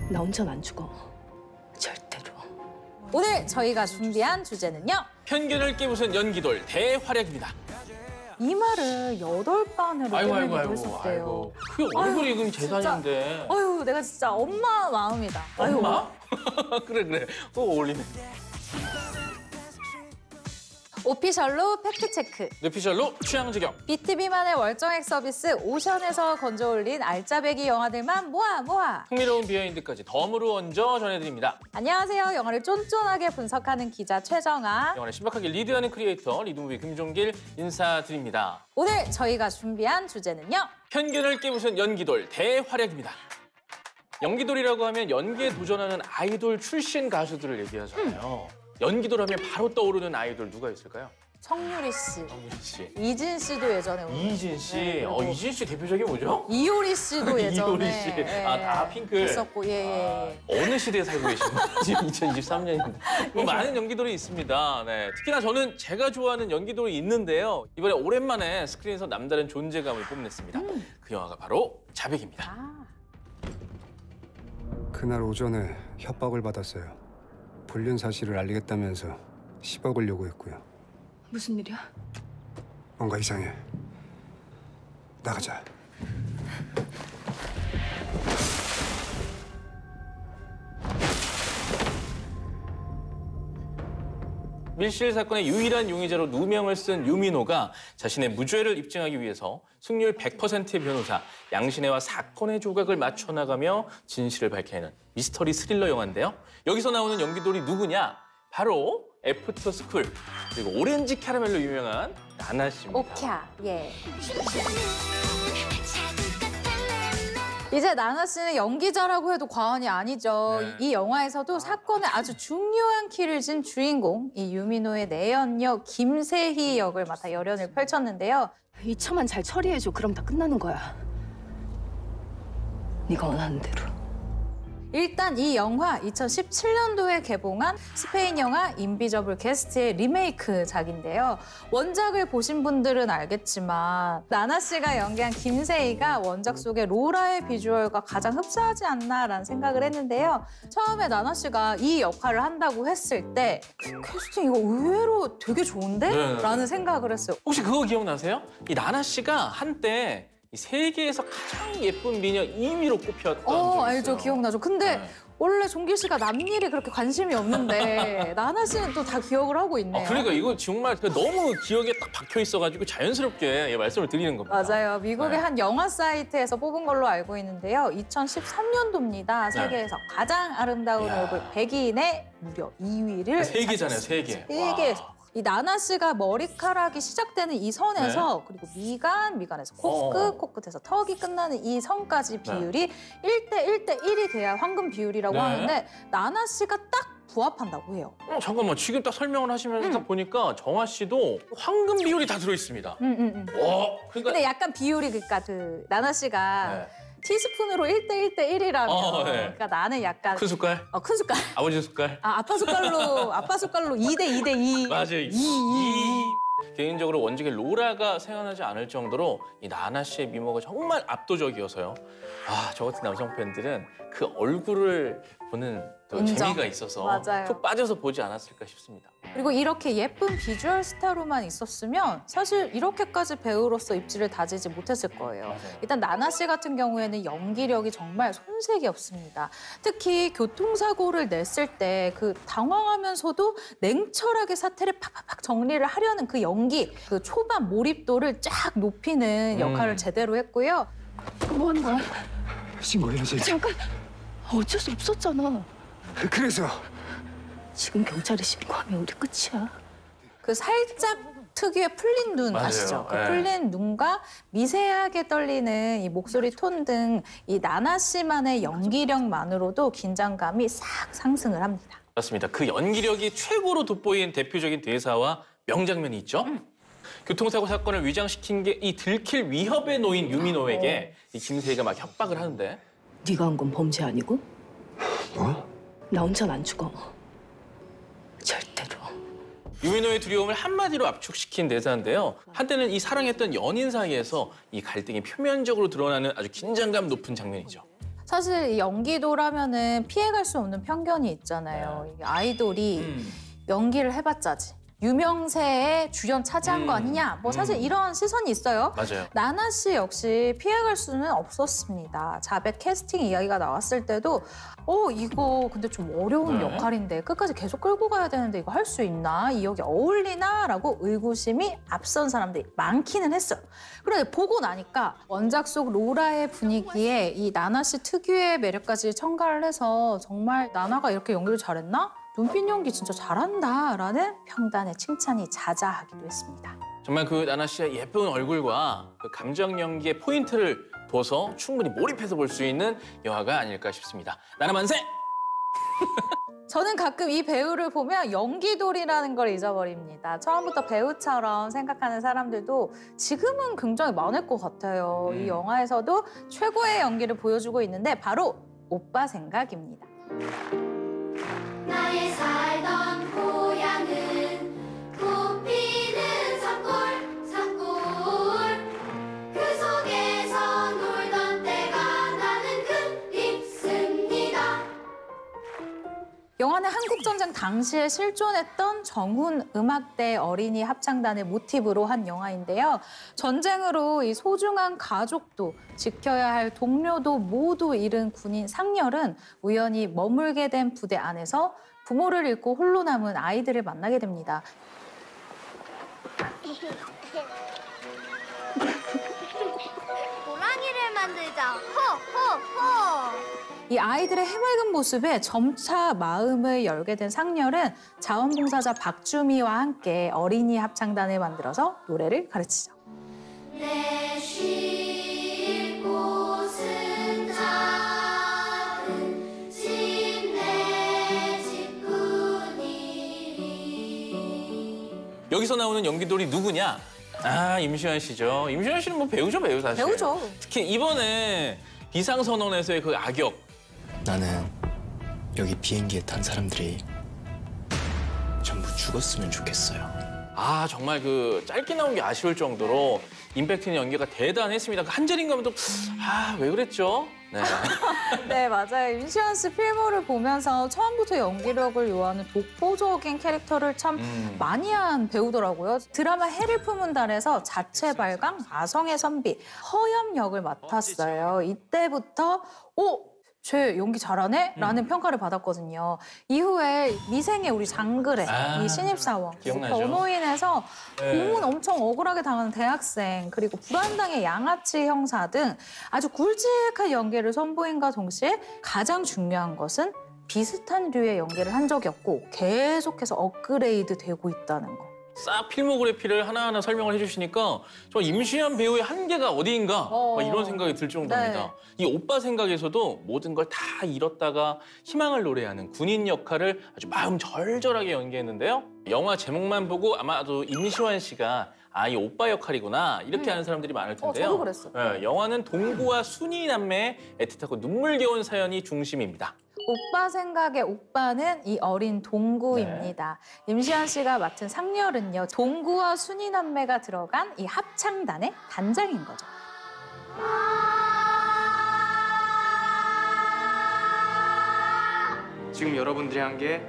나 혼자는 안 죽어. 절대로. 오늘 저희가 준비한 주제는요. 편견을 깨부순 연기돌 대활약입니다. 이마를 8반으로 때리기도 했었대요. 아이고. 그게 얼굴이 그럼 재산인데. 아유, 내가 진짜 엄마 마음이다. 엄마? 그래. 또 어울리네. 오피셜로 팩트체크. 뇌피셜로 취향 저격. BTV만의 월정액 서비스 오션에서 건져올린 알짜배기 영화들만 모아. 흥미로운 비하인드까지 덤으로 얹어 전해드립니다. 안녕하세요. 영화를 쫀쫀하게 분석하는 기자 최정아. 영화를 신박하게 리드하는 크리에이터 리드무비 김종길 인사드립니다. 오늘 저희가 준비한 주제는요. 편견을 깨부순 연기돌 대활약입니다. 연기돌이라고 하면 연기에 도전하는 아이돌 출신 가수들을 얘기하잖아요. 연기돌 하면 바로 떠오르는 아이돌 누가 있을까요? 성유리 씨. 성유리 씨. 이진 씨도 예전에 이진 씨. 네, 이진 씨 대표적인 뭐죠? 이효리 씨도 예전에 이효리 씨. 다 핑클. 했었고, 예. 어느 시대에 살고 계신 거예요? 지금 2023년인데. 많은 연기돌이 있습니다. 네. 특히나 저는 제가 좋아하는 연기돌이 있는데요. 이번에 오랜만에 스크린에서 남다른 존재감을 뽐냈습니다. 그 영화가 바로 자백입니다. 그날 오전에 협박을 받았어요. 불륜 사실을 알리겠다면서 10억을 요구했고요. 무슨 일이야? 뭔가 이상해. 나가자. 밀실 사건의 유일한 용의자로 누명을 쓴 유민호가 자신의 무죄를 입증하기 위해서 승률 100%의 변호사 양신혜와 사건의 조각을 맞춰나가며 진실을 밝혀내는 미스터리 스릴러 영화인데요. 여기서 나오는 연기돌이 누구냐? 바로 애프터스쿨 그리고 오렌지 캐러멜로 유명한 나나 씨입니다. 오캬, 예. 이제 나나 씨는 연기자라고 해도 과언이 아니죠. 네. 이 영화에서도 사건의 아주 중요한 키를 진 주인공 이 유민호의 내연녀 김세희 역을 맡아 열연을 펼쳤는데요. 이차만 잘 처리해줘. 그럼 다 끝나는 거야. 네가 원하는 대로. 일단 이 영화 2017년도에 개봉한 스페인 영화 인비저블 게스트의 리메이크작인데요. 원작을 보신 분들은 알겠지만 나나 씨가 연기한 김세희가 원작 속의 로라의 비주얼과 가장 흡사하지 않나라는 생각을 했는데요. 처음에 나나 씨가 이 역할을 한다고 했을 때 캐스팅 이거 의외로 되게 좋은데? 네. 라는 생각을 했어요. 혹시 그거 기억나세요? 이 나나 씨가 한때 이 세계에서 가장 예쁜 미녀 2위로 꼽혔던 적이 있어요. 알죠. 기억나죠. 근데 네. 원래 종길 씨가 남일에 그렇게 관심이 없는데 나나 씨는 또 다 기억을 하고 있네요. 그러니까 이거 정말 너무 기억에 딱 박혀 있어가지고 자연스럽게 말씀을 드리는 겁니다. 맞아요. 미국의 네. 한 영화 사이트에서 뽑은 걸로 알고 있는데요. 2013년도입니다. 세계에서 가장 아름다운 이야. 얼굴 100인의 무려 2위를 세계잖아요, 세계. 세계에서. 이 나나 씨가 머리카락이 시작되는 이 선에서 그리고 미간에서 코끝, 코끝에서 턱이 끝나는 이 선까지 비율이 1대1대1이 돼야 황금 비율이라고 네. 하는데 나나 씨가 딱 부합한다고 해요. 잠깐만, 지금 딱 설명을 하시면서 딱 보니까 정화 씨도 황금 비율이 다 들어있습니다. 그러니까 근데 약간 비율이 그 나나 씨가 네. 티스푼으로 1대1대1이라면 네. 그러니까 나는 약간 큰 숟갈, 큰 숟갈. 아버지 숟갈. 아빠 숟갈로 2대2대2. 맞아요. 개인적으로 원작의 로라가 생각나지 않을 정도로 이 나나 씨의 미모가 정말 압도적이어서요. 저 같은 남성 팬들은 그 얼굴을 보는 또 인정. 재미가 있어서 맞아요. 푹 빠져서 보지 않았을까 싶습니다. 그리고 이렇게 예쁜 비주얼 스타로만 있었으면 사실 이렇게까지 배우로서 입지를 다지지 못했을 거예요. 맞아요. 일단 나나 씨 같은 경우에는 연기력이 정말 손색이 없습니다. 특히 교통사고를 냈을 때 그 당황하면서도 냉철하게 사태를 팍팍팍 정리를 하려는 그 연기, 그 초반 몰입도를 쫙 높이는 역할을 제대로 했고요. 뭐 하는 거야? 신고해야지. 잠깐. 어쩔 수 없었잖아. 그래서 지금 경찰에 신고하면 우리 끝이야. 그 살짝 특유의 풀린 눈 맞아요. 아시죠? 그 네. 풀린 눈과 미세하게 떨리는 이 목소리 톤 등 이 나나 씨만의 연기력만으로도 긴장감이 싹 상승을 합니다. 맞습니다. 그 연기력이 최고로 돋보인 대표적인 대사와 명장면이 있죠. 교통사고 사건을 위장시킨 게 이 들킬 위협에 놓인 유민호에게 이 김세희가 막 협박을 하는데 네가 한 건 범죄 아니고? 뭐? 나 혼자는 안 죽어. 절대로. 유민호의 두려움을 한마디로 압축시킨 대사인데요. 한때는 이 사랑했던 연인 사이에서 이 갈등이 표면적으로 드러나는 아주 긴장감 높은 장면이죠. 사실 이 연기도라면은 피해갈 수 없는 편견이 있잖아요. 이 아이돌이 연기를 해봤자지. 유명세의 주연 차지한 거 아니냐? 뭐 사실 이런 시선이 있어요. 맞아요. 나나 씨 역시 피해갈 수는 없었습니다. 자백 캐스팅 이야기가 나왔을 때도 이거 근데 좀 어려운 역할인데 끝까지 계속 끌고 가야 되는데 이거 할 수 있나? 이 역이 어울리나? 라고 의구심이 앞선 사람들이 많기는 했어요. 그런데 보고 나니까 원작 속 로라의 분위기에 이 나나 씨 특유의 매력까지 첨가를 해서 정말 나나가 이렇게 연기를 잘했나? 눈빛 연기 진짜 잘한다라는 평단의 칭찬이 자자하기도 했습니다. 정말 그 나나 씨의 예쁜 얼굴과 그 감정 연기의 포인트를 둬서 충분히 몰입해서 볼 수 있는 영화가 아닐까 싶습니다. 나나 만세! 저는 가끔 이 배우를 보면 연기돌이라는 걸 잊어버립니다. 처음부터 배우처럼 생각하는 사람들도 지금은 굉장히 많을 것 같아요. 이 영화에서도 최고의 연기를 보여주고 있는데 바로 오빠 생각입니다. 나의 살던 고향은 꽃피는 산골 그 속에서 놀던 때가 나는 그립습니다. 영화는 한국전쟁 당시에 실존했던 정훈 음악대 어린이 합창단을 모티브로 한 영화인데요. 전쟁으로 이 소중한 가족도 지켜야 할 동료도 모두 잃은 군인 상렬은 우연히 머물게 된 부대 안에서 부모를 잃고 홀로 남은 아이들을 만나게 됩니다. 호랑이를 만들자. 호호호. 이 아이들의 해맑은 모습에 점차 마음을 열게 된 상렬은 자원봉사자 박주미와 함께 어린이 합창단을 만들어서 노래를 가르치죠. 내 쉴 곳은 작은 집 내 집뿐이리. 여기서 나오는 연기돌이 누구냐? 아, 임시완 씨죠. 임시완 씨는 뭐 배우죠, 배우 사실. 배우죠. 특히 이번에 비상선언에서의 그 악역. 나는 여기 비행기에 탄 사람들이 전부 죽었으면 좋겠어요. 아, 정말 그 짧게 나온 게 아쉬울 정도로 임팩트 있는 연기가 대단했습니다. 그 한재림 감독, 왜 그랬죠? 네. 네, 맞아요. 임시완 씨 필모를 보면서 처음부터 연기력을 요하는 독보적인 캐릭터를 참 많이 한 배우더라고요. 드라마 해를 품은 달에서 자체 발광, 아성의 선비, 허염 역을 맡았어요. 이때부터 쟤 연기 잘하네? 라는 평가를 받았거든요. 이후에 미생의 우리 장그래, 이 신입사원, 기억나죠? 변호인에서 고문 엄청 억울하게 당하는 대학생, 그리고 불안당의 양아치 형사 등 아주 굵직한 연기를 선보인과 동시에 가장 중요한 것은 비슷한 류의 연기를 한 적이 없고 계속해서 업그레이드 되고 있다는 거. 싹 필모그래피를 하나하나 설명을 해주시니까 저 임시완 배우의 한계가 어디인가 막 이런 생각이 들 정도입니다. 네. 이 오빠 생각에서도 모든 걸 다 잃었다가 희망을 노래하는 군인 역할을 아주 마음 절절하게 연기했는데요. 영화 제목만 보고 아마도 임시완 씨가 이 오빠 역할이구나 이렇게 하는 사람들이 많을 텐데요. 저도 그랬어요. 네, 영화는 동구와 순이 남매의 애틋하고 눈물겨운 사연이 중심입니다. 오빠 생각의 오빠는 이 어린 동구입니다. 임시완 씨가 맡은 상렬은요, 동구와 순이 남매가 들어간 이 합창단의 단장인 거죠. 지금 여러분들이 한 게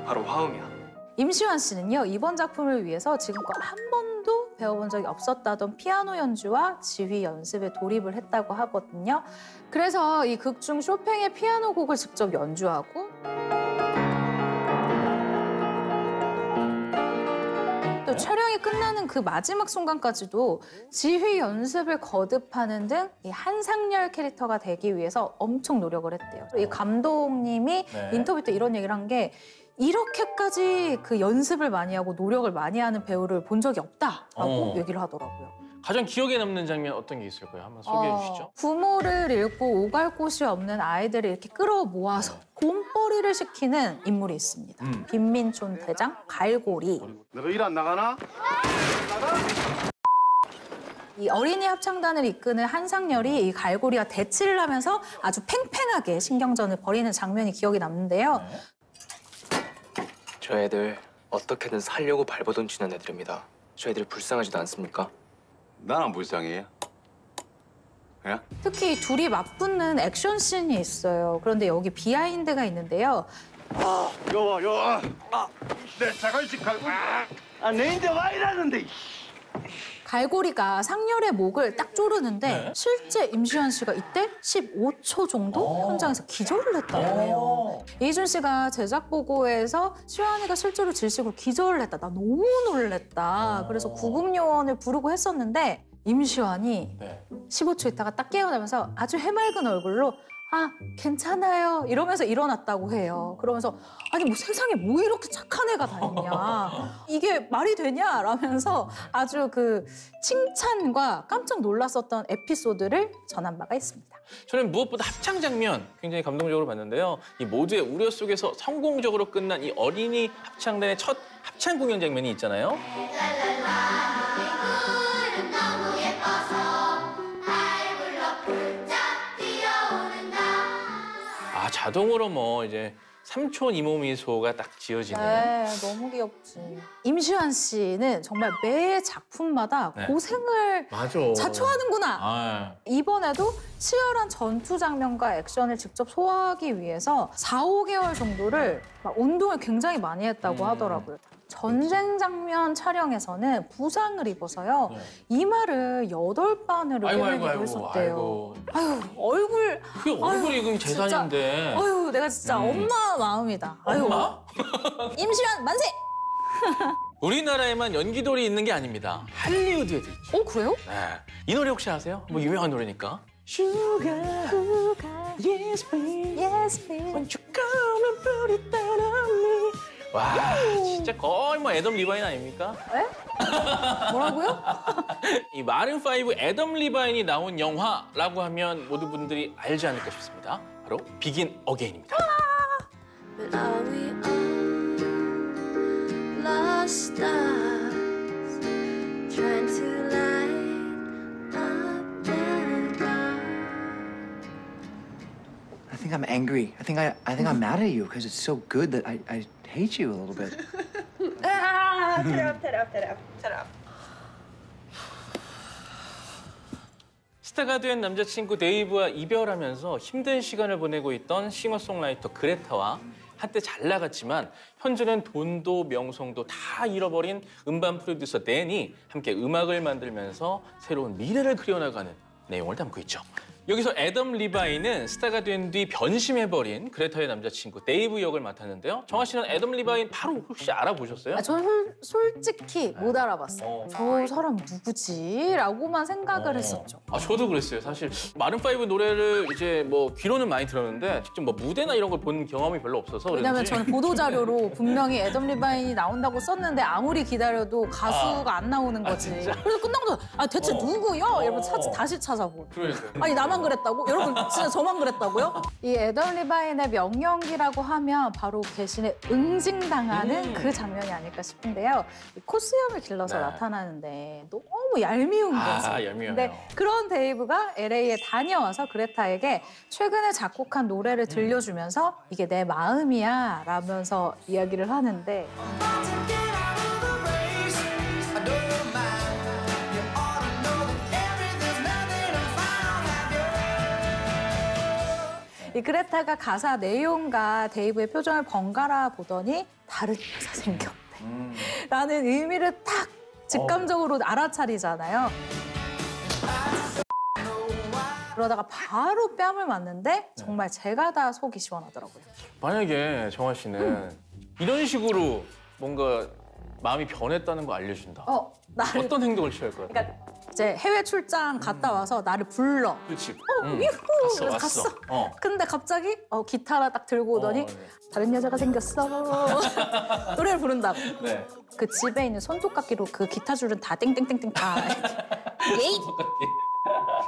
바로 화음이야. 임시완 씨는요, 이번 작품을 위해서 지금껏 한 번도 배워본 적이 없었다던 피아노 연주와 지휘 연습에 돌입을 했다고 하거든요. 그래서 이 극 중 쇼팽의 피아노 곡을 직접 연주하고 또 촬영이 끝나는 그 마지막 순간까지도 지휘 연습을 거듭하는 등 이 한상렬 캐릭터가 되기 위해서 엄청 노력을 했대요. 이 감독님이 인터뷰 때 이런 얘기를 한 게 이렇게까지 그 연습을 많이 하고 노력을 많이 하는 배우를 본 적이 없다라고 얘기를 하더라고요. 가장 기억에 남는 장면 어떤 게 있을까요? 한번 소개해 주시죠. 부모를 잃고 오갈 곳이 없는 아이들을 이렇게 끌어모아서 곰벌이를 시키는 인물이 있습니다. 빈민촌 대장 갈고리. 너도 일 안 나가나? 이 어린이 합창단을 이끄는 한상렬이 이 갈고리와 대치를 하면서 아주 팽팽하게 신경전을 벌이는 장면이 기억에 남는데요. 저 애들 어떻게든 살려고 발버둥치는 애들입니다. 저 애들 불쌍하지도 않습니까? 난 안 불쌍해. 야? 특히 둘이 맞붙는 액션 씬이 있어요. 그런데 여기 비하인드가 있는데요. 갈고리가 상렬의 목을 딱 조르는데 실제 임시완 씨가 이때 15초 정도 현장에서 기절을 했다고 해요. 이준 씨가 제작 보고에서 시완이가 실제로 질식으로 기절을 했다. 나 너무 놀랬다. 그래서 구급요원을 부르고 했었는데 임시완이 15초 있다가 딱 깨어나면서 아주 해맑은 얼굴로 아, 괜찮아요. 이러면서 일어났다고 해요. 그러면서 아니 뭐 세상에 뭐 이렇게 착한 애가 다 있냐. 이게 말이 되냐? 라면서 아주 그 칭찬과 깜짝 놀랐었던 에피소드를 전한 바가 있습니다. 저는 무엇보다 합창 장면 굉장히 감동적으로 봤는데요. 이 모두의 우려 속에서 성공적으로 끝난 이 어린이 합창단의 첫 합창 공연 장면이 있잖아요. 구름 너무 예뻐서 날 불러 훌쩍 뛰어오른다. 아, 자동으로 뭐 이제 삼촌 이모 미소가 딱 지어지는. 네, 너무 귀엽지. 임시완 씨는 정말 매 작품마다 네. 고생을 맞아. 자초하는구나. 아, 이번에도 치열한 전투 장면과 액션을 직접 소화하기 위해서 4, 5개월 정도를 막 운동을 굉장히 많이 했다고 하더라고요. 전쟁 장면 촬영에서는 부상을 입어서요. 이마를 8바늘을 꿰매기도 했었대요. 아유, 얼굴. 그게 얼굴이 그게 재산인데. 아유, 내가 진짜 엄마 마음이다. 아유, 엄마? 임시완 만세! 우리나라에만 연기돌이 있는 게 아닙니다. 할리우드에도 있죠. 그래요? 네. 이 노래 혹시 아세요? 뭐 유명한 노래니까. Sugar, yes babe, yes babe. Won't you come and put it down on me. 와, 진짜 거의 뭐 애덤 리바인 아닙니까? 에? 뭐라고요? 이 마룬5 애덤 리바인이 나온 영화라고 하면 모든 분들이 알지 않을까 싶습니다. 바로 비긴 어게인입니다. But are we all lost stars trying to light up the dark? I think I'm angry. I think I'm mad at you because it's so good that I hate you a little bit. 스타가 된 남자친구 데이브와 이별하면서 힘든 시간을 보내고 있던 싱어송라이터 그레타와 한때 잘 나갔지만 현재는 돈도 명성도 다 잃어버린 음반 프로듀서 댄이 함께 음악을 만들면서 새로운 미래를 그려나가는 내용을 담고 있죠. 여기서 애덤 리바인은 스타가 된 뒤 변심해버린 그레타의 남자친구 데이브 역을 맡았는데요. 정아 씨는 애덤 리바인 바로 혹시 알아보셨어요? 아, 저는 솔직히 못 알아봤어요. 저 사람 누구지? 라고만 생각을 했었죠. 아, 저도 그랬어요. 사실 마룬5 노래를 이제 뭐 귀로는 많이 들었는데 직접 뭐 무대나 이런 걸 본 경험이 별로 없어서 왜냐면 그런지. 저는 보도자료로 분명히 애덤 리바인이 나온다고 썼는데 아무리 기다려도 가수가 안 나오는 거지. 그래서 끝나고 아 대체 누구요? 이러면 다시 찾아보고. 그러니까요. 아니 나만 그랬다고? 여러분 진짜 저만 그랬다고요? 이 애덤 리바인의 명연기라고 하면 바로 배신에 응징당하는 그 장면이 아닐까 싶은데요. 이 코수염을 길러서 네. 나타나는데 너무 얄미운 거지. 얄미워요. 근데 그런 데이브가 LA에 다녀와서 그레타에게 최근에 작곡한 노래를 들려주면서 이게 내 마음이야 라면서 이야기를 하는데 이 그레타가 가사 내용과 데이브의 표정을 번갈아 보더니 다른 여자 생겼대. 라는 의미를 딱 직감적으로 알아차리잖아요. 그러다가 바로 뺨을 맞는데 정말 제가 다 속이 시원하더라고요. 만약에 정아 씨는 이런 식으로 뭔가 마음이 변했다는 거 알려준다. 나를 어떤 행동을 취할 것 같아? 그러니까 이제 해외 출장 갔다 와서 나를 불러. 그렇지. 유후! 갔어, 갔어. 왔어. 근데 갑자기 기타를 딱 들고 오더니 네. 다른 여자가 생겼어. 노래를 부른다고. 네. 그 집에 있는 손톱깎이로 그 기타 줄은 다 땡땡땡땡 다. 예이!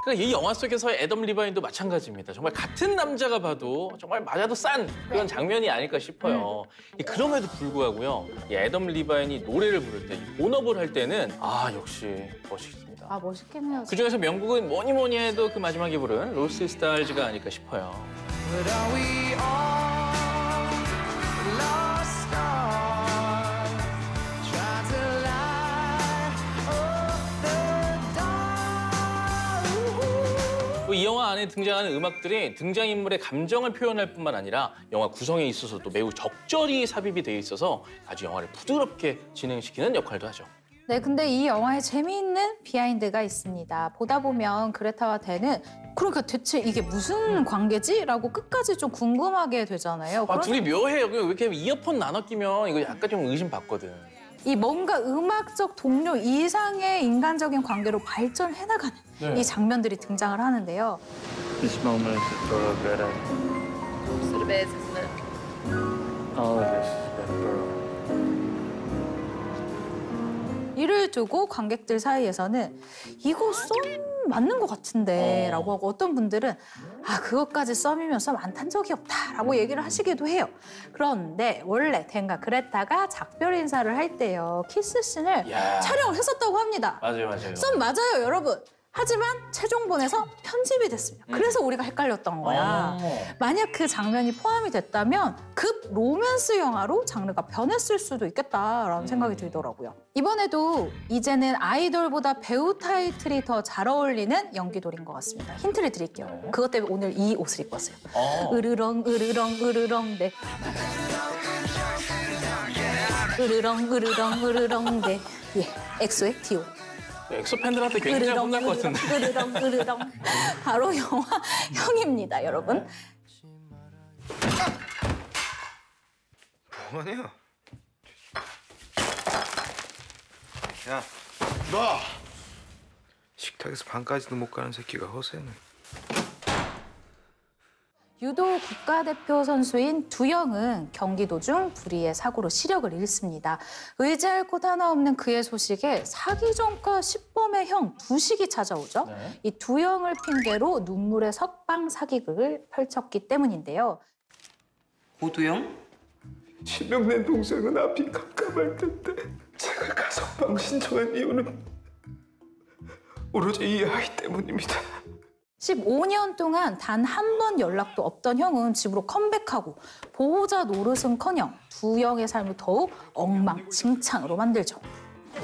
그러니까 이 영화 속에서의 애덤 리바인도 마찬가지입니다. 정말 같은 남자가 봐도 정말 맞아도 싼 그런 장면이 아닐까 싶어요. 그럼에도 불구하고요. 이 애덤 리바인이 노래를 부를 때, 이 본업을 할 때는 역시 멋있습니다. 아 멋있긴 해요. 그중에서 명곡은 뭐니 해도 그 마지막에 부른 로스트 스타일즈가 아닐까 싶어요. But are we all lost stars trying to light up the dark? 영화 안에 등장하는 음악들이 등장인물의 감정을 표현할 뿐만 아니라 영화 구성에 있어서도 매우 적절히 삽입이 되어 있어서 아주 영화를 부드럽게 진행시키는 역할도 하죠. 네, 근데 이 영화에 재미있는 비하인드가 있습니다. 보다 보면 그레타와 댄은 그러니까 대체 이게 무슨 관계지? 라고 끝까지 좀 궁금하게 되잖아요. 아, 둘이 묘해요. 왜 이렇게 이어폰 나눠 끼면 이거 약간 좀 의심받거든. 이 뭔가 음악적 동료 이상의 인간적인 관계로 발전해 나가는 네. 이 장면들이 등장을 하는데요. This moment is for Greta. Sort of is, isn't it? All of this is for Pearl. 이를 두고 관객들 사이에서는 이거 썸 맞는 것 같은데 라고 하고 어떤 분들은 아 그것까지 썸이면 썸 안 탄 적이 없다 라고 얘기를 하시기도 해요. 그런데 원래 댄과 그레타가 작별 인사를 할 때요. 키스씬을 야. 촬영을 했었다고 합니다. 맞아요, 맞아요. 썸 맞아요 여러분. 하지만 최종본에서 편집이 됐습니다. 그래서 우리가 헷갈렸던 거야. 만약 그 장면이 포함이 됐다면 급 로맨스 영화로 장르가 변했을 수도 있겠다라는 생각이 들더라고요. 이번에도 이제는 아이돌보다 배우 타이틀이 더 잘 어울리는 연기돌인 것 같습니다. 힌트를 드릴게요. 그것 때문에 오늘 이 옷을 입고 왔어요. 으르렁 으르렁 으르렁 네. 으르렁 으르렁 으르렁 네. 예, 엑소의 디오. 엑소 팬들한테 굉장히 혼날 것 같은데. 으르렁 으르렁 바로 영화 형입니다, 여러분. 뭐하냐? 야, 너! 식탁에서 방까지도 못 가는 새끼가 허세네. 유도 국가대표 선수인 두영은 경기 도중 불의의 사고로 시력을 잃습니다. 의지할 곳 하나 없는 그의 소식에 사기전과 시범의 형 두식이 찾아오죠. 네. 이 두영을 핑계로 눈물의 석방 사기극을 펼쳤기 때문인데요. 오두영? 치명된 동생은 앞이 깜깜할 텐데 제가 가석방 신청한 이유는 오로지 이 아이 때문입니다. 15년 동안 단 한 번 연락도 없던 형은 집으로 컴백하고 보호자 노릇은커녕 두영의 삶을 더욱 엉망진창으로 만들죠.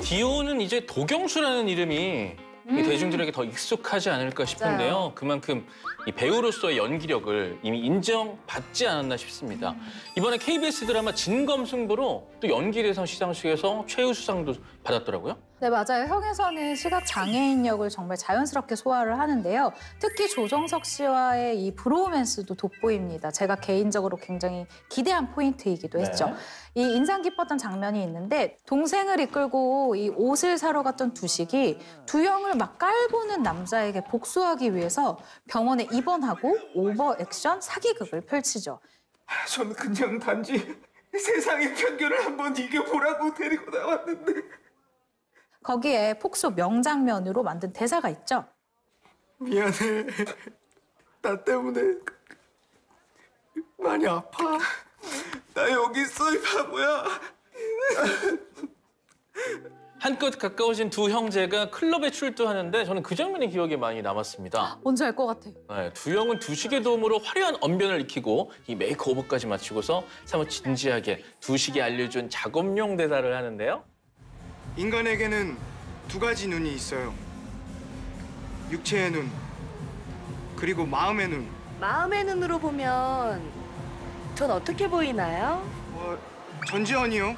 디오는 이제 도경수라는 이름이 이 대중들에게 더 익숙하지 않을까 싶은데요. 맞아요. 그만큼 이 배우로서의 연기력을 이미 인정받지 않았나 싶습니다. 이번에 KBS 드라마 진검승부로 또 연기대상 시상식에서 최우수상도 받았더라고요. 네, 맞아요. 형에서는 시각장애인 역을 정말 자연스럽게 소화를 하는데요. 특히 조정석 씨와의 이 브로맨스도 돋보입니다. 제가 개인적으로 굉장히 기대한 포인트이기도 했죠. 이 인상 깊었던 장면이 있는데 동생을 이끌고 이 옷을 사러 갔던 두식이 두영을 막 깔보는 남자에게 복수하기 위해서 병원에 입원하고 오버 액션 사기극을 펼치죠. 전 그냥 단지 세상의 편견을 한번 이겨보라고 데리고 나왔는데 거기에 폭소 명장면으로 만든 대사가 있죠. 미안해. 나 때문에 많이 아파. 나 여기 있어, 이 바보야. 한껏 가까워진 두 형제가 클럽에 출두하는데 저는 그 장면이 기억에 많이 남았습니다. 뭔지 알 것 같아요. 네, 두영은 두식의 도움으로 화려한 언변을 익히고 이 메이크오버까지 마치고서 사뭇 진지하게 두식이 알려준 작업용 대사를 하는데요. 인간에게는 두 가지 눈이 있어요. 육체의 눈, 그리고 마음의 눈. 마음의 눈으로 보면 전 어떻게 보이나요? 전지현이요.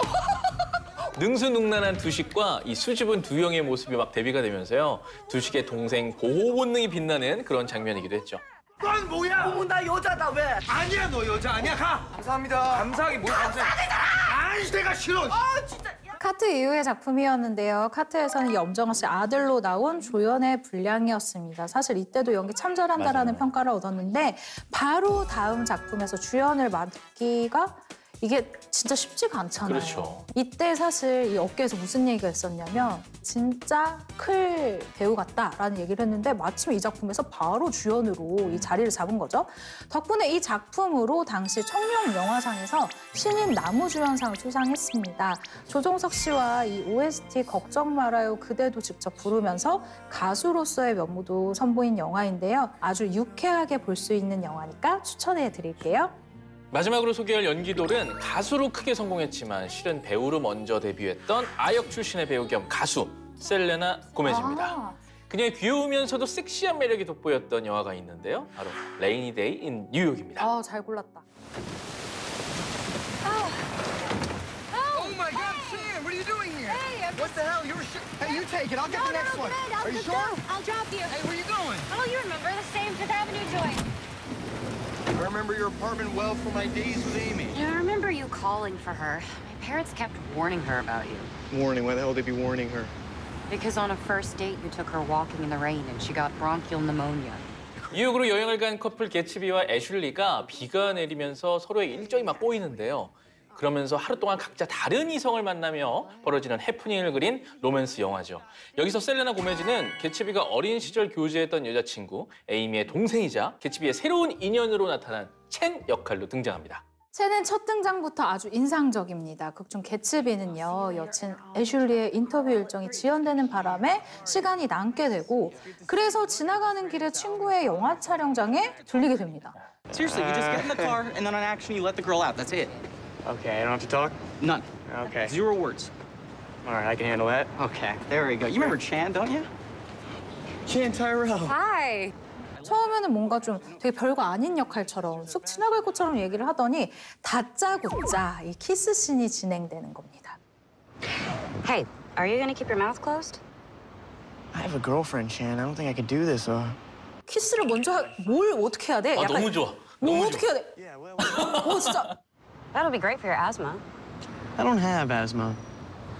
능수능란한 두식과 이 수줍은 두영의 모습이 막 대비가 되면서요. 두식의 동생 보호 본능이 빛나는 그런 장면이기도 했죠. 넌 뭐야? 어머 나 여자다 왜? 아니야, 너 여자 아니야. 가. 감사합니다. 감사하게 뭘 감사해. 아니, 내가 싫어. 진짜. 카트 이후의 작품이었는데요. 카트에서는 염정아 씨 아들로 나온 조연의 분량이었습니다. 사실 이때도 연기 참 잘한다라는 평가를 얻었는데 바로 다음 작품에서 주연을 맡기가 이게 진짜 쉽지가 않잖아요. 그렇죠. 이때 사실 이 업계에서 무슨 얘기가 있었냐면 진짜 클 배우 같다라는 얘기를 했는데 마침 이 작품에서 바로 주연으로 이 자리를 잡은 거죠. 덕분에 이 작품으로 당시 청룡 영화상에서 신인 남우주연상을 수상했습니다. 조정석 씨와 이 OST 걱정 말아요 그대도 직접 부르면서 가수로서의 면모도 선보인 영화인데요. 아주 유쾌하게 볼 수 있는 영화니까 추천해 드릴게요. 마지막으로 소개할 연기돌은 가수로 크게 성공했지만 실은 배우로 먼저 데뷔했던 아역 출신의 배우 겸 가수 셀레나 고메즈입니다. 그녀의 귀여우면서도 섹시한 매력이 돋보였던 영화가 있는데요. 바로 레이니 데이 인 뉴욕입니다. 아, 잘 골랐다. Oh my God, Sam, what are you doing here? Hey, what the hell? Hey, you take it. I'll get the next one. I'll Are you just sure? go. I'll drop you. Hey, where are you going? Oh, you remember the same Fifth Avenue joint. I remember your apartment well from my days with Amy. I remember you calling for her. My parents kept warning her about you. Warning? Why the hell would they be warning her? Because on a first date, you took her walking in the rain and she got bronchial pneumonia. 뉴욕으로 여행을 간 커플 개츠비와 애슐리가 비가 내리면서 서로의 일정이 막 꼬이는데요. 그러면서 하루 동안 각자 다른 이성을 만나며 벌어지는 해프닝을 그린 로맨스 영화죠. 여기서 셀레나 고메즈는 개츠비가 어린 시절 교제했던 여자친구 에이미의 동생이자 개츠비의 새로운 인연으로 나타난 첸 역할로 등장합니다. 첸은 첫 등장부터 아주 인상적입니다. 극중 개츠비는요, 여친 애슐리의 인터뷰 일정이 지연되는 바람에 시간이 남게 되고 그래서 지나가는 길에 친구의 영화 촬영장에 들리게 됩니다. Seriously, you just get in the car and then on action you let the girl out. That's it. Okay, I don't have to talk? None. Okay. 0 words. All right, I can handle that. Okay, there we go. You remember Chan, don't you? Chan Tyrell. Hi. 처음에는 뭔가 좀 되게 별거 아닌 역할처럼 쑥 지나갈 것처럼 얘기를 하더니 다짜고짜 이 키스씬이 진행되는 겁니다. Hey, are you gonna keep your mouth closed? I have a girlfriend, Chan. I don't think I could do this. 키스를 먼저 뭘 어떻게 해야 돼? 아, 너무 좋아. 뭐 너무 어떻게 해야 돼? 진짜. That'll be great for your asthma. I don't have asthma.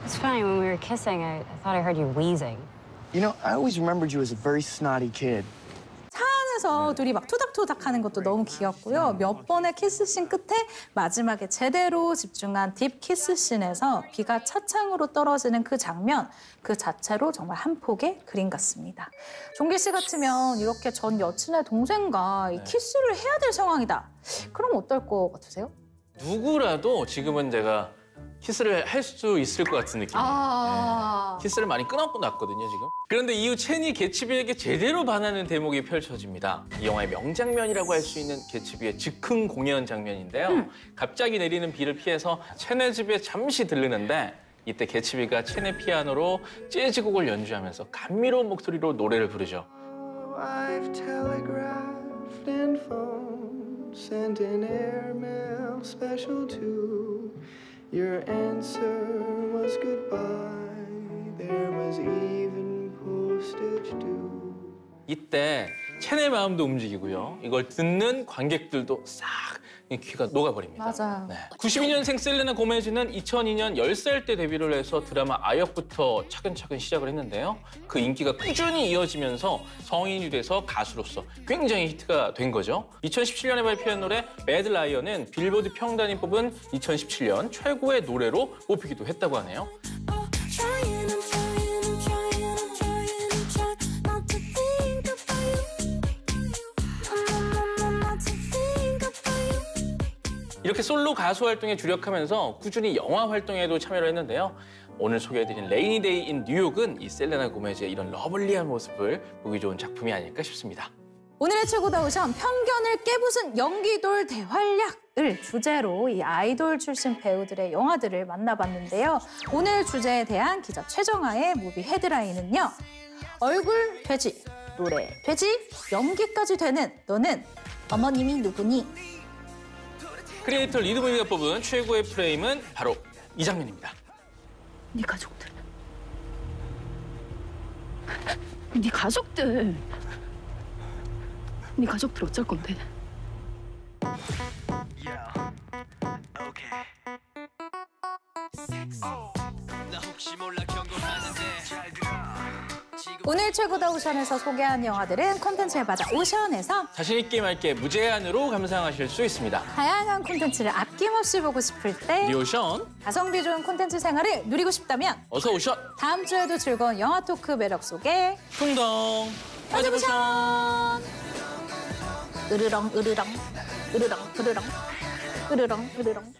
It's funny, when we were kissing, I thought I heard you wheezing. You know, I always remembered you as a very snotty kid. 차 안에서 둘이 막 토닥토닥 하는 것도 너무 귀엽고요. 몇 번의 키스씬 끝에 마지막에 제대로 집중한 딥 키스씬에서 비가 차창으로 떨어지는 그 장면 그 자체로 정말 한 폭의 그림 같습니다. 종길 씨 같으면 이렇게 전 여친의 동생과 이 키스를 해야 될 상황이다. 그럼 어떨 것 같으세요? 누구라도 지금은 제가 키스를 할 수 있을 것 같은 느낌이에요. 네. 키스를 많이 끊어놨거든요, 지금. 그런데 이후 첸이 개츠비에게 제대로 반하는 대목이 펼쳐집니다. 이 영화의 명장면이라고 할 수 있는 개츠비의 즉흥 공연 장면인데요. 갑자기 내리는 비를 피해서 첸의 집에 잠시 들르는데 이때 개츠비가 첸의 피아노로 재즈곡을 연주하면서 감미로운 목소리로 노래를 부르죠. I've telegraphed and phoned, sent an airmail special too. Your answer was goodbye. There was even postage due. 이때 첸의 마음도 움직이고요. 이걸 듣는 관객들도 싹 귀가 녹아버립니다. 맞아요. 네. 92년생 셀레나 고메즈는 2002년 10살 때 데뷔를 해서 드라마 아역부터 차근차근 시작을 했는데요. 그 인기가 꾸준히 이어지면서 성인이 돼서 가수로서 굉장히 히트가 된 거죠. 2017년에 발표한 노래 배드 라이언은 빌보드 평단이 뽑은 2017년 최고의 노래로 뽑히기도 했다고 하네요. 이렇게 솔로 가수 활동에 주력하면서 꾸준히 영화 활동에도 참여를 했는데요. 오늘 소개해드린 레이니 데이 인 뉴욕은 이 셀레나 고메즈의 이런 러블리한 모습을 보기 좋은 작품이 아닐까 싶습니다. 오늘의 최고다 오션 편견을 깨부순 연기돌 대활약을 주제로 이 아이돌 출신 배우들의 영화들을 만나봤는데요. 오늘 주제에 대한 기자 최정아의 무비 헤드라인은요. 얼굴 돼지, 노래 돼지, 연기까지 되는 너는 어머님이 누구니? 크리에이터 리드무비가 뽑은 최고의 프레임은 바로 이 장면입니다. 네 가족들. 네 가족들. 네 가족들 어쩔 건데? 오늘 최고다 오션에서 소개한 영화들은 콘텐츠에 맞아 오션에서 자신 있게 맑게 무제한으로 감상하실 수 있습니다. 다양한 콘텐츠를 아낌없이 보고 싶을 때 리오션 가성비 좋은 콘텐츠 생활을 누리고 싶다면 어서 오션 다음 주에도 즐거운 영화 토크 매력 속에 풍덩 빠져보션 으르렁 으르렁 으르렁 으르렁 으르렁 으르렁